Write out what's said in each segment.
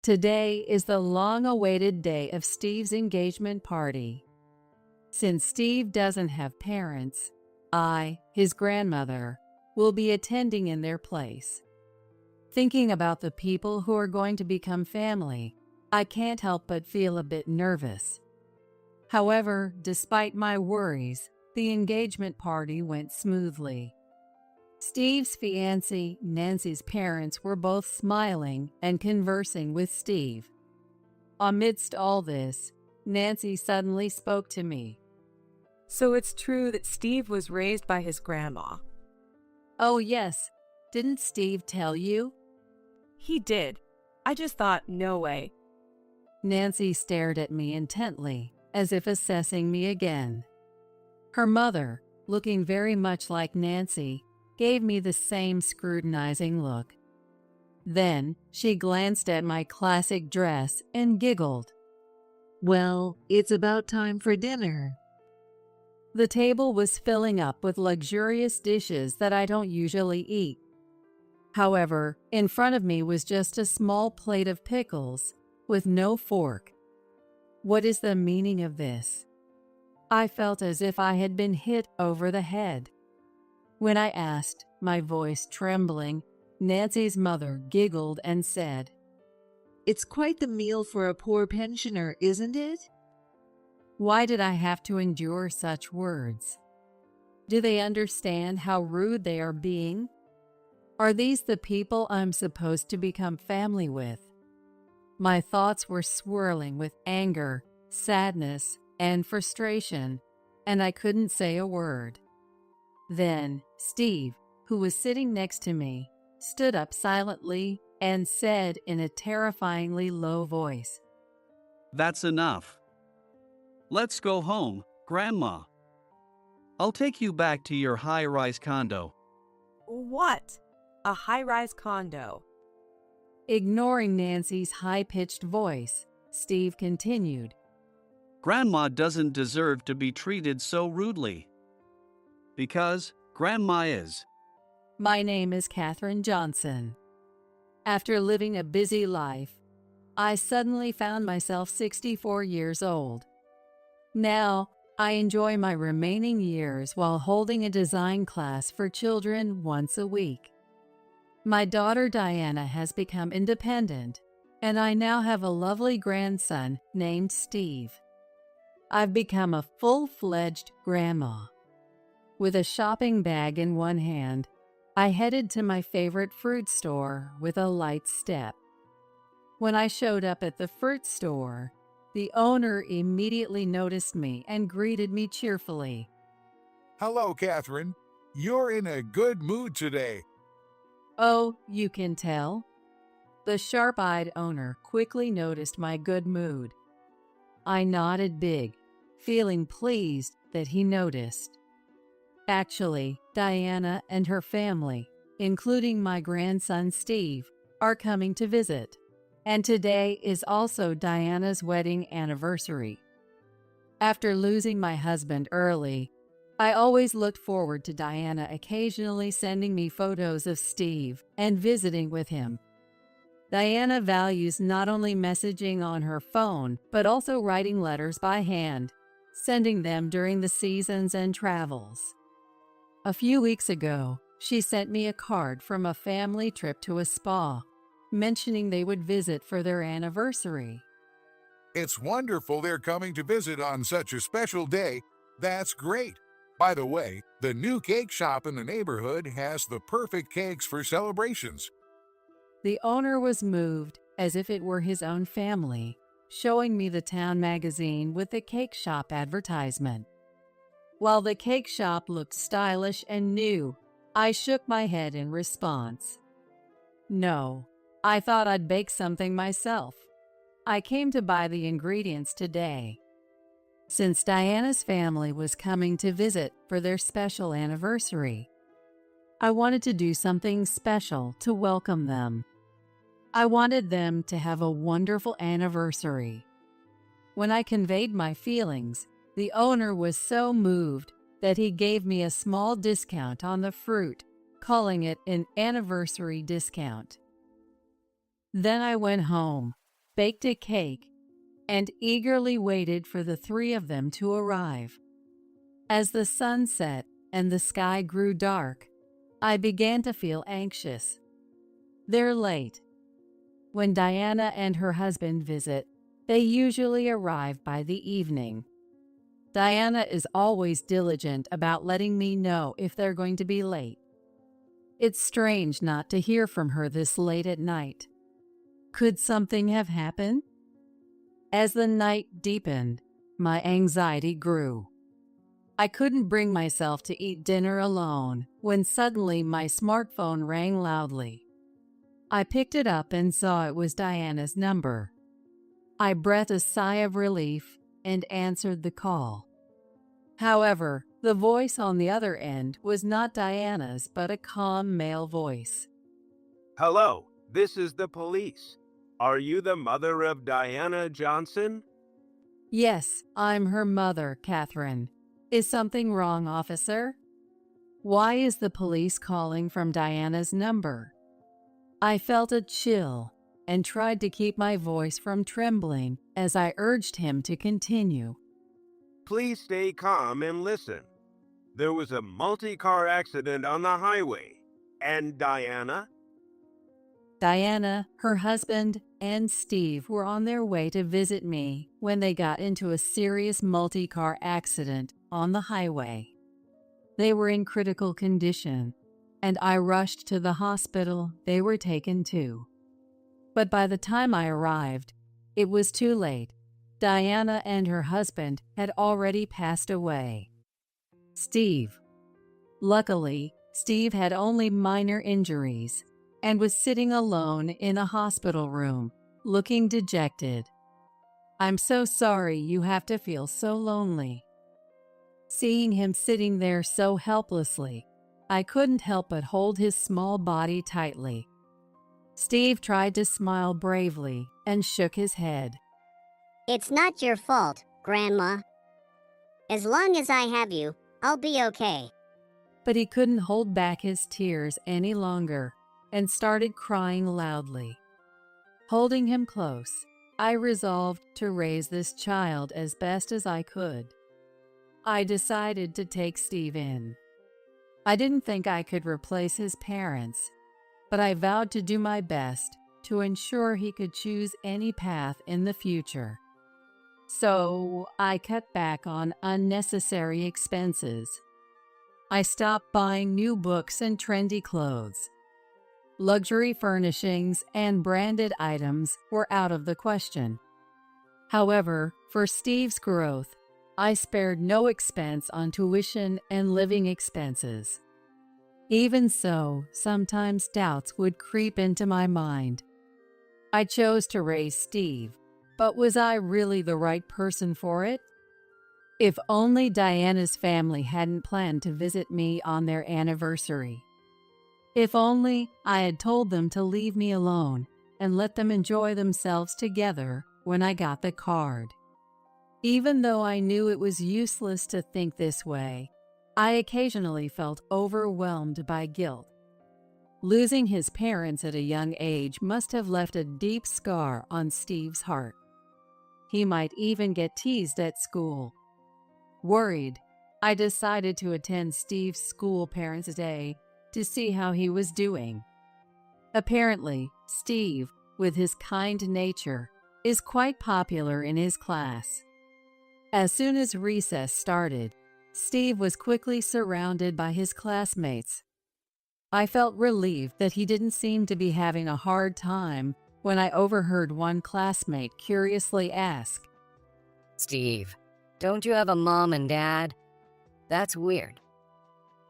Today is the long-awaited day of Steve's engagement party. Since Steve doesn't have parents, I, his grandmother, will be attending in their place. Thinking about the people who are going to become family, I can't help but feel a bit nervous. However, despite my worries, the engagement party went smoothly. Steve's fiancée, Nancy's parents were both smiling and conversing with Steve. Amidst all this, Nancy suddenly spoke to me. So it's true that Steve was raised by his grandma. Oh yes, didn't Steve tell you? He did. I just thought, no way. Nancy stared at me intently, as if assessing me again. Her mother, looking very much like Nancy, gave me the same scrutinizing look. Then she glanced at my classic dress and giggled. Well, it's about time for dinner. The table was filling up with luxurious dishes that I don't usually eat. However, in front of me was just a small plate of pickles with no fork. What is the meaning of this? I felt as if I had been hit over the head. When I asked, my voice trembling, Nancy's mother giggled and said, It's quite the meal for a poor pensioner, isn't it? Why did I have to endure such words? Do they understand how rude they are being? Are these the people I'm supposed to become family with? My thoughts were swirling with anger, sadness, and frustration, and I couldn't say a word. Then Steve, who was sitting next to me, stood up silently and said in a terrifyingly low voice, That's enough. Let's go home, Grandma. I'll take you back to your high-rise condo. What? A high-rise condo? Ignoring Nancy's high-pitched voice, Steve continued, Grandma doesn't deserve to be treated so rudely. Because Grandma is. My name is Katherine Johnson. After living a busy life, I suddenly found myself 64 years old. Now, I enjoy my remaining years while holding a design class for children once a week. My daughter Diana has become independent, and I now have a lovely grandson named Steve. I've become a full-fledged grandma. With a shopping bag in one hand, I headed to my favorite fruit store with a light step. When I showed up at the fruit store, the owner immediately noticed me and greeted me cheerfully. Hello, Catherine. You're in a good mood today. Oh, you can tell? The sharp-eyed owner quickly noticed my good mood. I nodded big, feeling pleased that he noticed. Actually, Diana and her family, including my grandson Steve, are coming to visit. And today is also Diana's wedding anniversary. After losing my husband early, I always looked forward to Diana occasionally sending me photos of Steve and visiting with him. Diana values not only messaging on her phone, but also writing letters by hand, sending them during the seasons and travels. A few weeks ago, she sent me a card from a family trip to a spa, mentioning they would visit for their anniversary. It's wonderful they're coming to visit on such a special day. That's great. By the way, the new cake shop in the neighborhood has the perfect cakes for celebrations. The owner was moved, as if it were his own family, showing me the town magazine with the cake shop advertisement. While the cake shop looked stylish and new, I shook my head in response. No, I thought I'd bake something myself. I came to buy the ingredients today. Since Diana's family was coming to visit for their special anniversary, I wanted to do something special to welcome them. I wanted them to have a wonderful anniversary. When I conveyed my feelings, the owner was so moved that he gave me a small discount on the fruit, calling it an anniversary discount. Then I went home, baked a cake, and eagerly waited for the three of them to arrive. As the sun set and the sky grew dark, I began to feel anxious. They're late. When Diana and her husband visit, they usually arrive by the evening. Diana is always diligent about letting me know if they're going to be late. It's strange not to hear from her this late at night. Could something have happened? As the night deepened, my anxiety grew. I couldn't bring myself to eat dinner alone when suddenly my smartphone rang loudly. I picked it up and saw it was Diana's number. I breathed a sigh of relief and answered the call. However, the voice on the other end was not Diana's but a calm male voice. Hello, this is the police. Are you the mother of Diana Johnson? Yes, I'm her mother, Catherine. Is something wrong, officer? Why is the police calling from Diana's number? I felt a chill and tried to keep my voice from trembling as I urged him to continue. Please stay calm and listen. There was a multi-car accident on the highway. And Diana? Diana, her husband, and Steve were on their way to visit me when they got into a serious multi-car accident on the highway. They were in critical condition, and I rushed to the hospital they were taken to. But by the time I arrived, it was too late. Diana and her husband had already passed away. Steve. Luckily, Steve had only minor injuries and was sitting alone in a hospital room, looking dejected. I'm so sorry you have to feel so lonely. Seeing him sitting there so helplessly, I couldn't help but hold his small body tightly. Steve tried to smile bravely and shook his head. It's not your fault, Grandma. As long as I have you, I'll be okay. But he couldn't hold back his tears any longer and started crying loudly. Holding him close, I resolved to raise this child as best as I could. I decided to take Steve in. I didn't think I could replace his parents, but I vowed to do my best to ensure he could choose any path in the future. So I cut back on unnecessary expenses. I stopped buying new books and trendy clothes. Luxury furnishings and branded items were out of the question. However, for Steve's growth, I spared no expense on tuition and living expenses. Even so, sometimes doubts would creep into my mind. I chose to raise Steve, but was I really the right person for it? If only Diana's family hadn't planned to visit me on their anniversary. If only I had told them to leave me alone and let them enjoy themselves together when I got the card. Even though I knew it was useless to think this way, I occasionally felt overwhelmed by guilt. Losing his parents at a young age must have left a deep scar on Steve's heart. He might even get teased at school. Worried, I decided to attend Steve's school Parents' Day to see how he was doing. Apparently, Steve, with his kind nature, is quite popular in his class. As soon as recess started, Steve was quickly surrounded by his classmates. I felt relieved that he didn't seem to be having a hard time when I overheard one classmate curiously ask, Steve, don't you have a mom and dad? That's weird.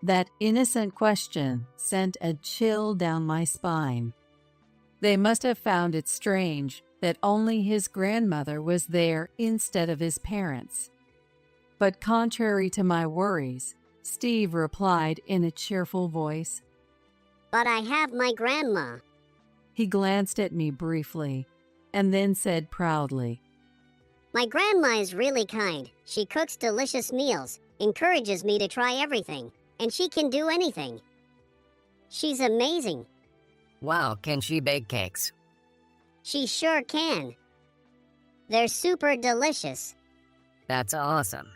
That innocent question sent a chill down my spine. They must have found it strange that only his grandmother was there instead of his parents. But contrary to my worries, Steve replied in a cheerful voice. But I have my grandma. He glanced at me briefly and then said proudly, My grandma is really kind. She cooks delicious meals, encourages me to try everything, and she can do anything. She's amazing. Wow, can she bake cakes? She sure can. They're super delicious. That's awesome.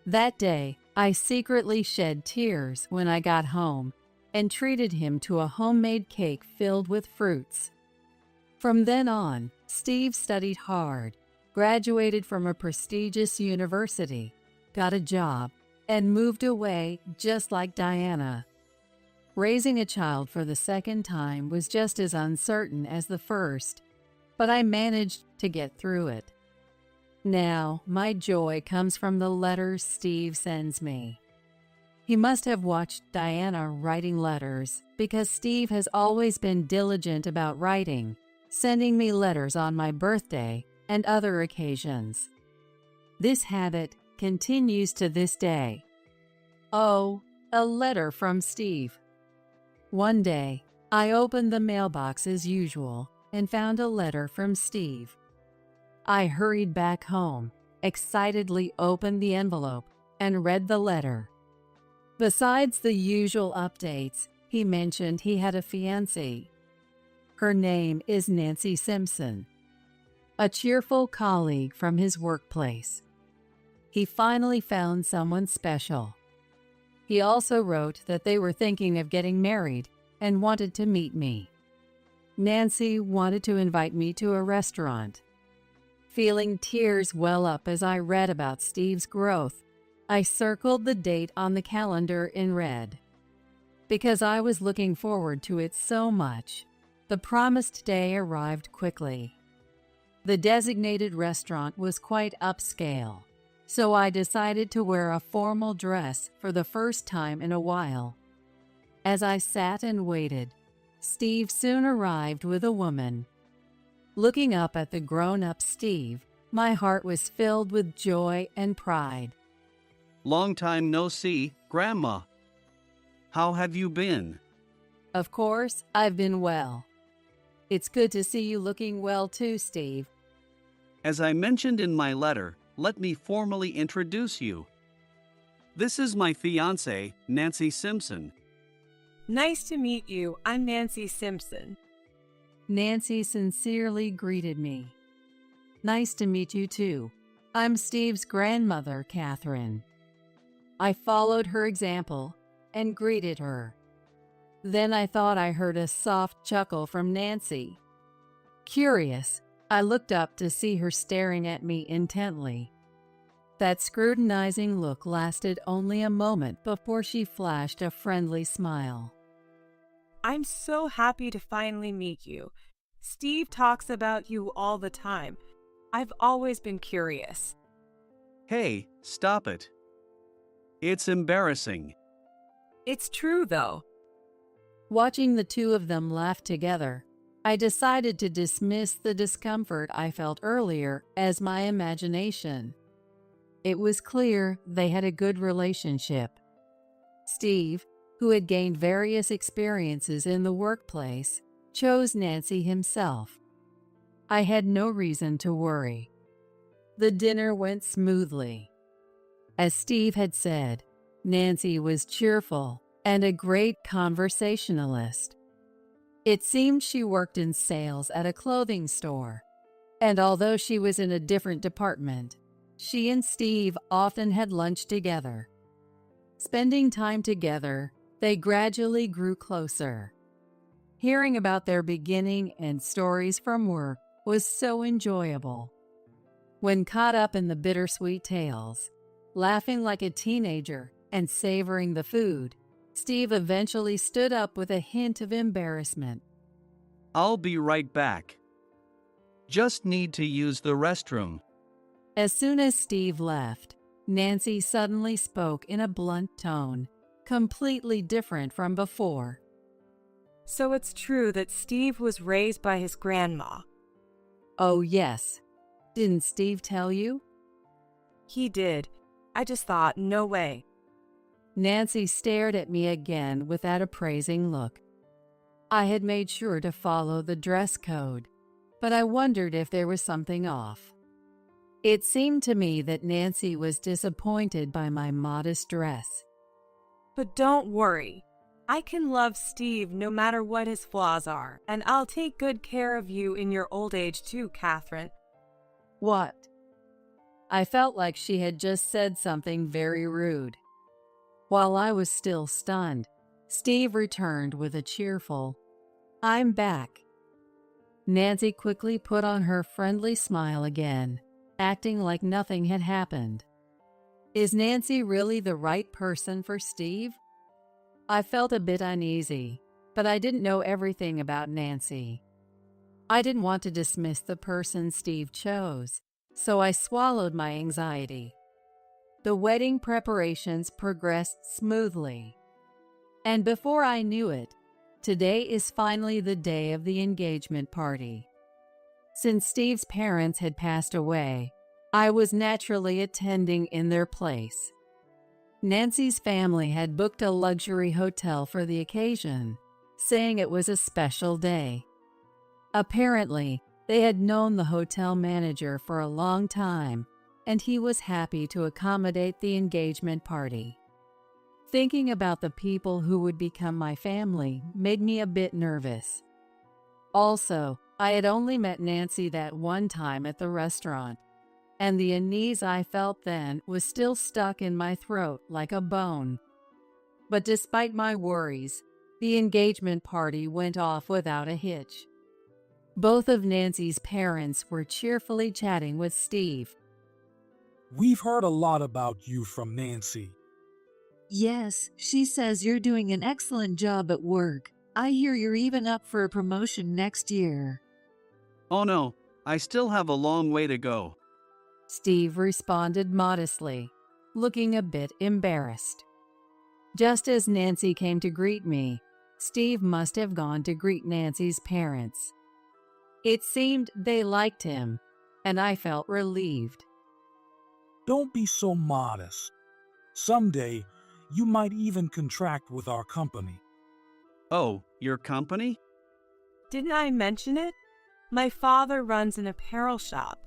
That day, I secretly shed tears when I got home and treated him to a homemade cake filled with fruits. From then on, Steve studied hard, graduated from a prestigious university, got a job, and moved away just like Diana. Raising a child for the second time was just as uncertain as the first, but I managed to get through it. Now, my joy comes from the letters Steve sends me. He must have watched Diana writing letters because Steve has always been diligent about writing, sending me letters on my birthday and other occasions. This habit continues to this day. Oh, a letter from Steve. One day, I opened the mailbox as usual and found a letter from Steve. I hurried back home, excitedly opened the envelope, and read the letter. Besides the usual updates, he mentioned he had a fiancée. Her name is Nancy Simpson, a cheerful colleague from his workplace. He finally found someone special. He also wrote that they were thinking of getting married and wanted to meet me. Nancy wanted to invite me to a restaurant. Feeling tears well up as I read about Steve's growth, I circled the date on the calendar in red. Because I was looking forward to it so much, the promised day arrived quickly. The designated restaurant was quite upscale, so I decided to wear a formal dress for the first time in a while. As I sat and waited, Steve soon arrived with a woman. Looking up at the grown-up Steve, my heart was filled with joy and pride. Long time no see, Grandma. How have you been? Of course, I've been well. It's good to see you looking well too, Steve. As I mentioned in my letter, let me formally introduce you. This is my fiancée, Nancy Simpson. Nice to meet you. I'm Nancy Simpson. Nancy sincerely greeted me. Nice to meet you too. I'm Steve's grandmother, Catherine. I followed her example and greeted her. Then I thought I heard a soft chuckle from Nancy. Curious, I looked up to see her staring at me intently. That scrutinizing look lasted only a moment before she flashed a friendly smile. I'm so happy to finally meet you. Steve talks about you all the time. I've always been curious. Hey, stop it. It's embarrassing. It's true, though. Watching the two of them laugh together, I decided to dismiss the discomfort I felt earlier as my imagination. It was clear they had a good relationship. Steve, who had gained various experiences in the workplace, chose Nancy himself. I had no reason to worry. The dinner went smoothly. As Steve had said, Nancy was cheerful and a great conversationalist. It seemed she worked in sales at a clothing store, and although she was in a different department, she and Steve often had lunch together. Spending time together, they gradually grew closer. Hearing about their beginning and stories from work was so enjoyable. When caught up in the bittersweet tales, laughing like a teenager and savoring the food, Steve eventually stood up with a hint of embarrassment. I'll be right back. Just need to use the restroom. As soon as Steve left, Nancy suddenly spoke in a blunt tone, completely different from before. So it's true that Steve was raised by his grandma. Oh, yes. Didn't Steve tell you? He did. I just thought, no way. Nancy stared at me again with that appraising look. I had made sure to follow the dress code, but I wondered if there was something off. It seemed to me that Nancy was disappointed by my modest dress. But don't worry. I can love Steve no matter what his flaws are, and I'll take good care of you in your old age too, Catherine. What? I felt like she had just said something very rude. While I was still stunned, Steve returned with a cheerful, "I'm back." Nancy quickly put on her friendly smile again, acting like nothing had happened. Is Nancy really the right person for Steve? I felt a bit uneasy, but I didn't know everything about Nancy. I didn't want to dismiss the person Steve chose, so I swallowed my anxiety. The wedding preparations progressed smoothly. And before I knew it, today is finally the day of the engagement party. Since Steve's parents had passed away, I was naturally attending in their place. Nancy's family had booked a luxury hotel for the occasion, saying it was a special day. Apparently, they had known the hotel manager for a long time, and he was happy to accommodate the engagement party. Thinking about the people who would become my family made me a bit nervous. Also, I had only met Nancy that one time at the restaurant, and the unease I felt then was still stuck in my throat like a bone. But despite my worries, the engagement party went off without a hitch. Both of Nancy's parents were cheerfully chatting with Steve. We've heard a lot about you from Nancy. Yes, she says you're doing an excellent job at work. I hear you're even up for a promotion next year. Oh no, I still have a long way to go. Steve responded modestly, looking a bit embarrassed. Just as Nancy came to greet me, Steve must have gone to greet Nancy's parents. It seemed they liked him, and I felt relieved. Don't be so modest. Someday, you might even contract with our company. Oh, your company? Didn't I mention it? My father runs an apparel shop.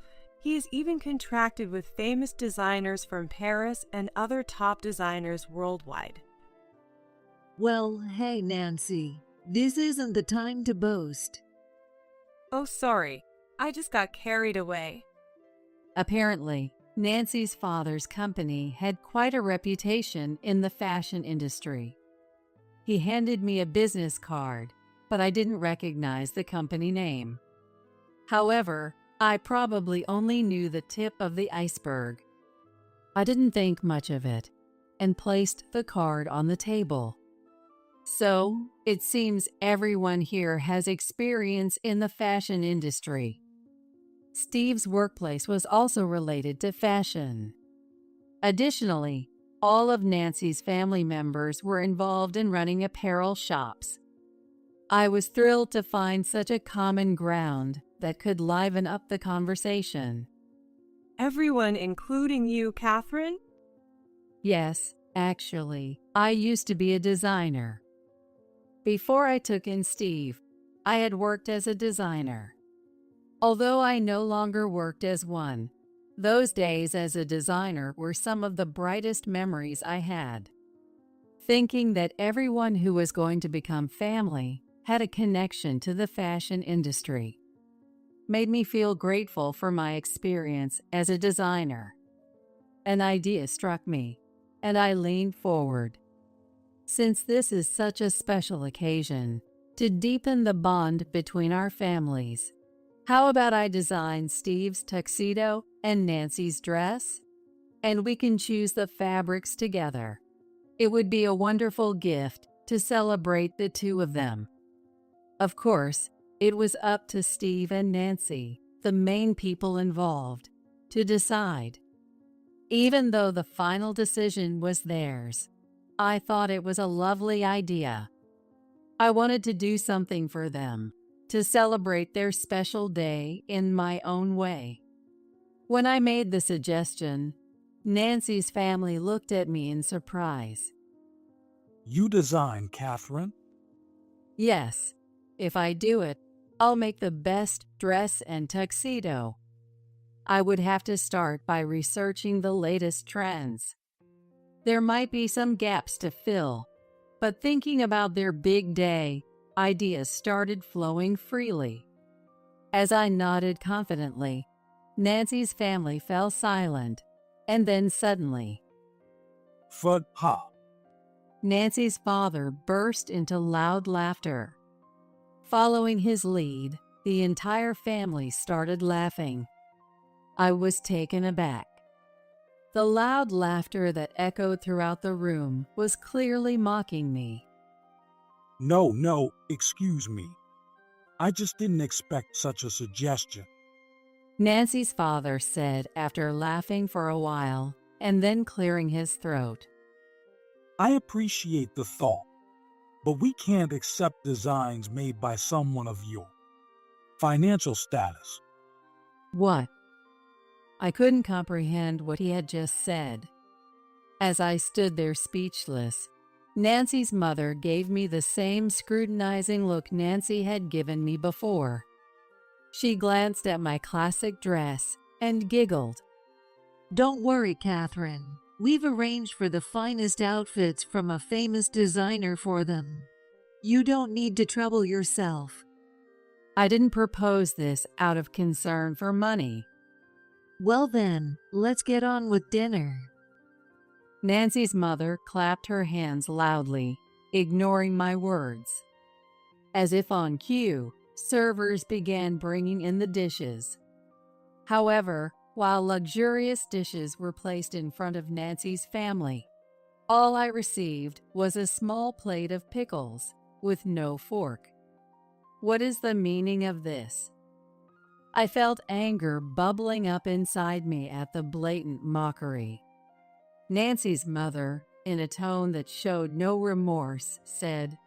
He is even contracted with famous designers from Paris and other top designers worldwide. Well, hey, Nancy, this isn't the time to boast. Oh, sorry. I just got carried away. Apparently, Nancy's father's company had quite a reputation in the fashion industry. He handed me a business card, but I didn't recognize the company name. However, I probably only knew the tip of the iceberg. I didn't think much of it and placed the card on the table. So, it seems everyone here has experience in the fashion industry. Steve's workplace was also related to fashion. Additionally, all of Nancy's family members were involved in running apparel shops. I was thrilled to find such a common ground that could liven up the conversation. Everyone, including you, Catherine? Yes, actually, I used to be a designer. Before I took in Steve, I had worked as a designer. Although I no longer worked as one, those days as a designer were some of the brightest memories I had. Thinking that everyone who was going to become family had a connection to the fashion industry made me feel grateful for my experience as a designer. An idea struck me, and I leaned forward. Since this is such a special occasion, to deepen the bond between our families, how about I design Steve's tuxedo and Nancy's dress? And we can choose the fabrics together. It would be a wonderful gift to celebrate the two of them. Of course, it was up to Steve and Nancy, the main people involved, to decide. Even though the final decision was theirs, I thought it was a lovely idea. I wanted to do something for them, to celebrate their special day in my own way. When I made the suggestion, Nancy's family looked at me in surprise. You design, Catherine? Yes, if I do it, I'll make the best dress and tuxedo. I would have to start by researching the latest trends. There might be some gaps to fill, but thinking about their big day, ideas started flowing freely. As I nodded confidently, Nancy's family fell silent, and then suddenly, Fud ha. Nancy's father burst into loud laughter. Following his lead, the entire family started laughing. I was taken aback. The loud laughter that echoed throughout the room was clearly mocking me. No, excuse me. I just didn't expect such a suggestion. Nancy's father said after laughing for a while and then clearing his throat. I appreciate the thought, but we can't accept designs made by someone of your financial status. What? I couldn't comprehend what he had just said. As I stood there speechless, Nancy's mother gave me the same scrutinizing look Nancy had given me before. She glanced at my classic dress and giggled. Don't worry, Catherine. We've arranged for the finest outfits from a famous designer for them. You don't need to trouble yourself. I didn't propose this out of concern for money. Well then, let's get on with dinner. Nancy's mother clapped her hands loudly, ignoring my words. As if on cue, servers began bringing in the dishes. However, while luxurious dishes were placed in front of Nancy's family, all I received was a small plate of pickles with no fork. What is the meaning of this? I felt anger bubbling up inside me at the blatant mockery. Nancy's mother, in a tone that showed no remorse, said,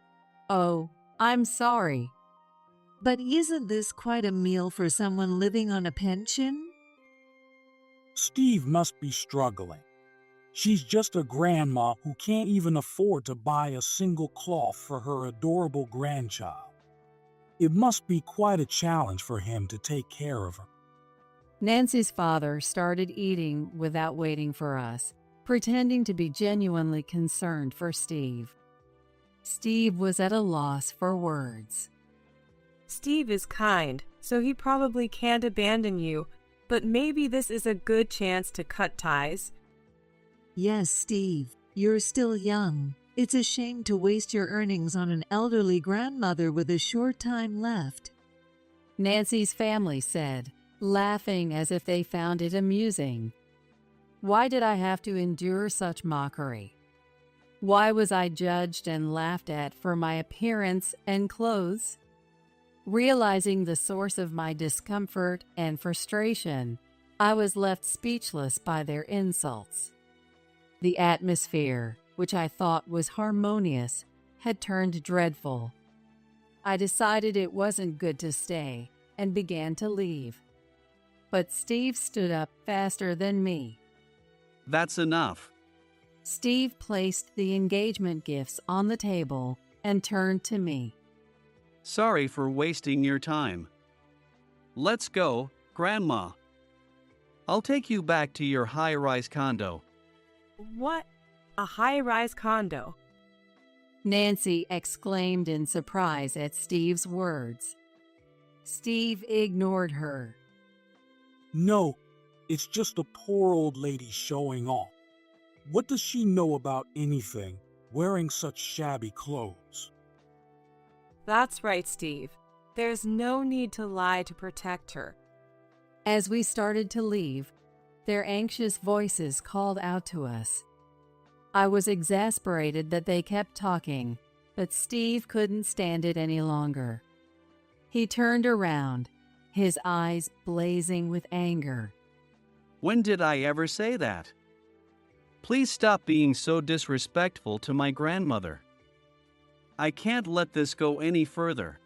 "Oh, I'm sorry." But isn't this quite a meal for someone living on a pension? Steve must be struggling. She's just a grandma who can't even afford to buy a single cloth for her adorable grandchild. It must be quite a challenge for him to take care of her. Nancy's father started eating without waiting for us, pretending to be genuinely concerned for Steve. Steve was at a loss for words. Steve is kind, so he probably can't abandon you, but maybe this is a good chance to cut ties. Yes, Steve, you're still young. It's a shame to waste your earnings on an elderly grandmother with a short time left. Nancy's family said, laughing as if they found it amusing. Why did I have to endure such mockery? Why was I judged and laughed at for my appearance and clothes? Realizing the source of my discomfort and frustration, I was left speechless by their insults. The atmosphere, which I thought was harmonious, had turned dreadful. I decided it wasn't good to stay and began to leave. But Steve stood up faster than me. That's enough. Steve placed the engagement gifts on the table and turned to me. Sorry for wasting your time. Let's go, Grandma. I'll take you back to your high-rise condo. What? A high-rise condo? Nancy exclaimed in surprise at Steve's words. Steve ignored her. No, it's just a poor old lady showing off. What does she know about anything, wearing such shabby clothes? That's right, Steve. There's no need to lie to protect her. As we started to leave, their anxious voices called out to us. I was exasperated that they kept talking, but Steve couldn't stand it any longer. He turned around, his eyes blazing with anger. When did I ever say that? Please stop being so disrespectful to my grandmother. I can't let this go any further.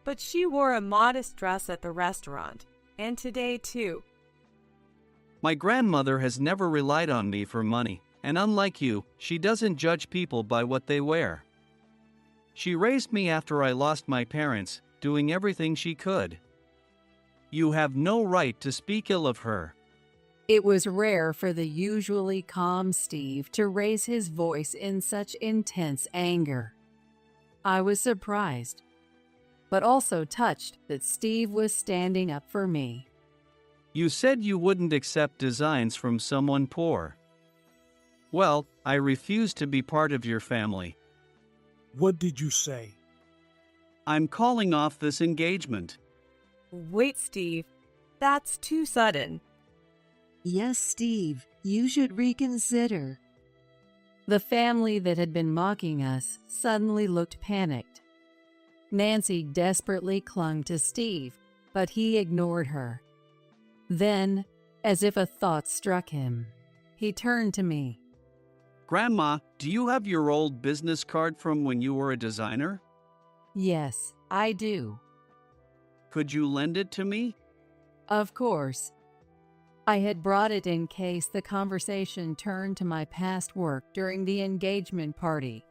But she wore a modest dress at the restaurant, and today too. My grandmother has never relied on me for money, and unlike you, she doesn't judge people by what they wear. She raised me after I lost my parents, doing everything she could. You have no right to speak ill of her. It was rare for the usually calm Steve to raise his voice in such intense anger. I was surprised, but also touched that Steve was standing up for me. You said you wouldn't accept designs from someone poor. Well, I refuse to be part of your family. What did you say? I'm calling off this engagement. Wait, Steve. That's too sudden. Yes, Steve, you should reconsider. The family that had been mocking us suddenly looked panicked. Nancy desperately clung to Steve, but he ignored her. Then, as if a thought struck him, he turned to me. Grandma, do you have your old business card from when you were a designer? Yes, I do. Could you lend it to me? Of course. I had brought it in case the conversation turned to my past work during the engagement party.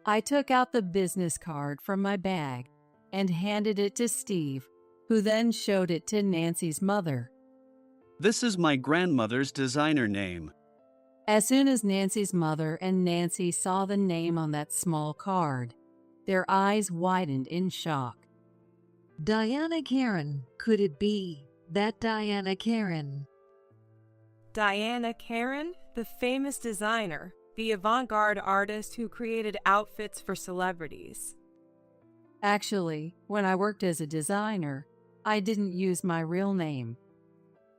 I took out the business card from my bag and handed it to Steve, who then showed it to Nancy's mother. This is my grandmother's designer name. As soon as Nancy's mother and Nancy saw the name on that small card, their eyes widened in shock. Diana Karen, could it be that Diana Karen? Diana Karen, the famous designer, the avant-garde artist who created outfits for celebrities. Actually, when I worked as a designer, I didn't use my real name.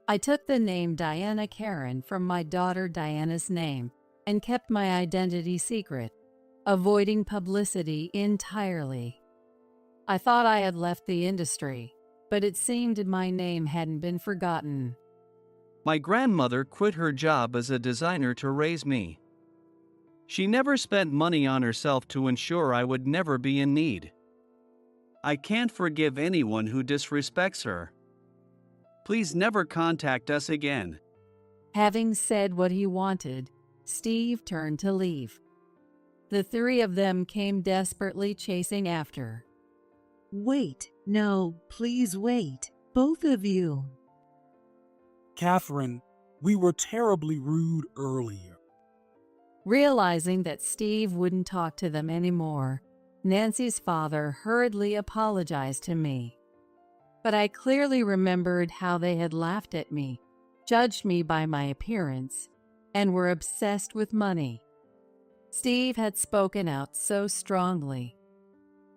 I took the name Diana Karen from my daughter Diana's name and kept my identity secret, avoiding publicity entirely. I thought I had left the industry, but it seemed my name hadn't been forgotten. My grandmother quit her job as a designer to raise me. She never spent money on herself to ensure I would never be in need. I can't forgive anyone who disrespects her. Please never contact us again. Having said what he wanted, Steve turned to leave. The three of them came desperately chasing after. Wait, no, please wait, both of you. Catherine, we were terribly rude earlier. Realizing that Steve wouldn't talk to them anymore, Nancy's father hurriedly apologized to me. But I clearly remembered how they had laughed at me, judged me by my appearance, and were obsessed with money. Steve had spoken out so strongly.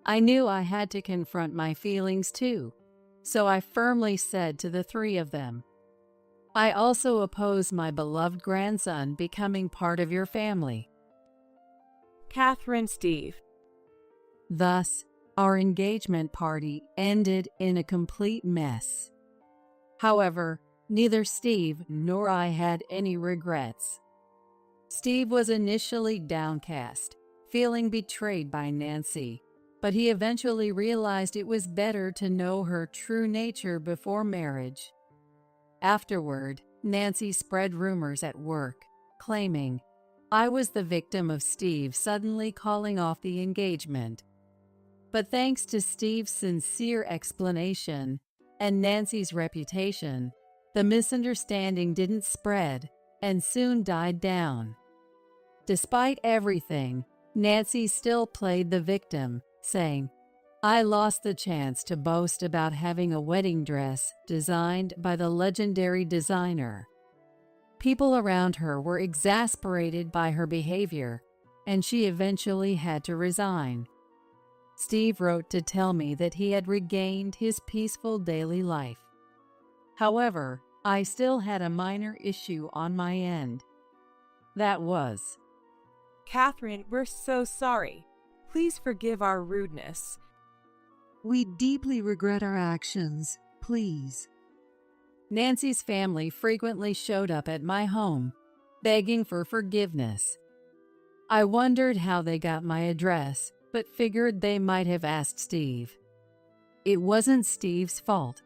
I knew I had to confront my feelings too, so I firmly said to the three of them, I also oppose my beloved grandson becoming part of your family. Catherine, Steve. Thus, our engagement party ended in a complete mess. However, neither Steve nor I had any regrets. Steve was initially downcast, feeling betrayed by Nancy, but he eventually realized it was better to know her true nature before marriage. Afterward, Nancy spread rumors at work, claiming I was the victim of Steve suddenly calling off the engagement. But thanks to Steve's sincere explanation and Nancy's reputation, the misunderstanding didn't spread and soon died down. Despite everything, Nancy still played the victim, saying, I lost the chance to boast about having a wedding dress designed by the legendary designer. People around her were exasperated by her behavior, and she eventually had to resign. Steve wrote to tell me that he had regained his peaceful daily life. However, I still had a minor issue on my end. That was, Catherine, we're so sorry. Please forgive our rudeness. We deeply regret our actions, please. Nancy's family frequently showed up at my home, begging for forgiveness. I wondered how they got my address, but figured they might have asked Steve. It wasn't Steve's fault,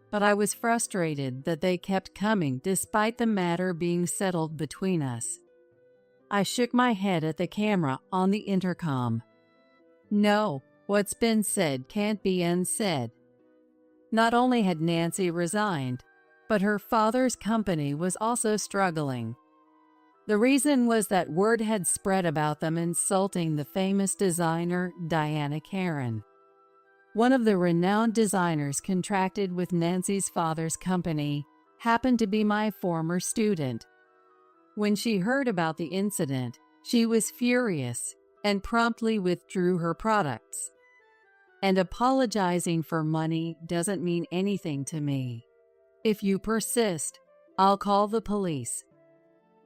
but I was frustrated that they kept coming despite the matter being settled between us. I shook my head at the camera on the intercom. No, what's been said can't be unsaid. Not only had Nancy resigned, but her father's company was also struggling. The reason was that word had spread about them insulting the famous designer Diana Karen. One of the renowned designers contracted with Nancy's father's company happened to be my former student. When she heard about the incident, she was furious and promptly withdrew her products. And apologizing for money doesn't mean anything to me. If you persist, I'll call the police.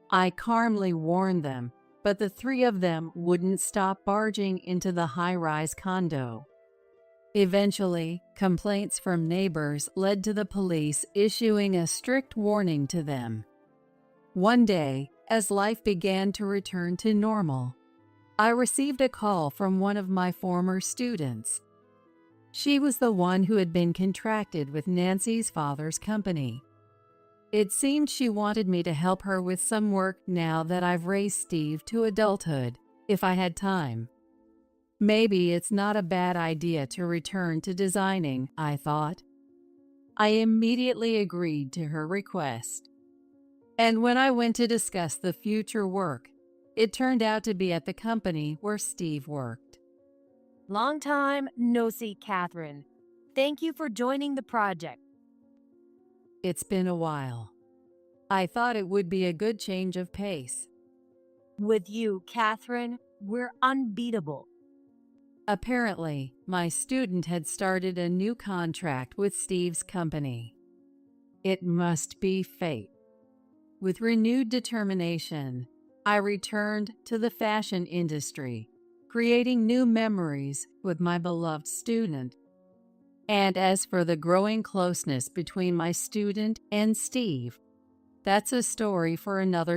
I calmly warned them, but the three of them wouldn't stop barging into the high-rise condo. Eventually, complaints from neighbors led to the police issuing a strict warning to them. One day, as life began to return to normal, I received a call from one of my former students. She was the one who had been contracted with Nancy's father's company. It seemed she wanted me to help her with some work now that I've raised Steve to adulthood, if I had time. Maybe it's not a bad idea to return to designing, I thought. I immediately agreed to her request. And when I went to discuss the future work, it turned out to be at the company where Steve worked. Long time no see, Catherine. Thank you for joining the project. It's been a while. I thought it would be a good change of pace. With you, Catherine, we're unbeatable. Apparently, my student had started a new contract with Steve's company. It must be fate. With renewed determination, I returned to the fashion industry, creating new memories with my beloved student. And as for the growing closeness between my student and Steve, that's a story for another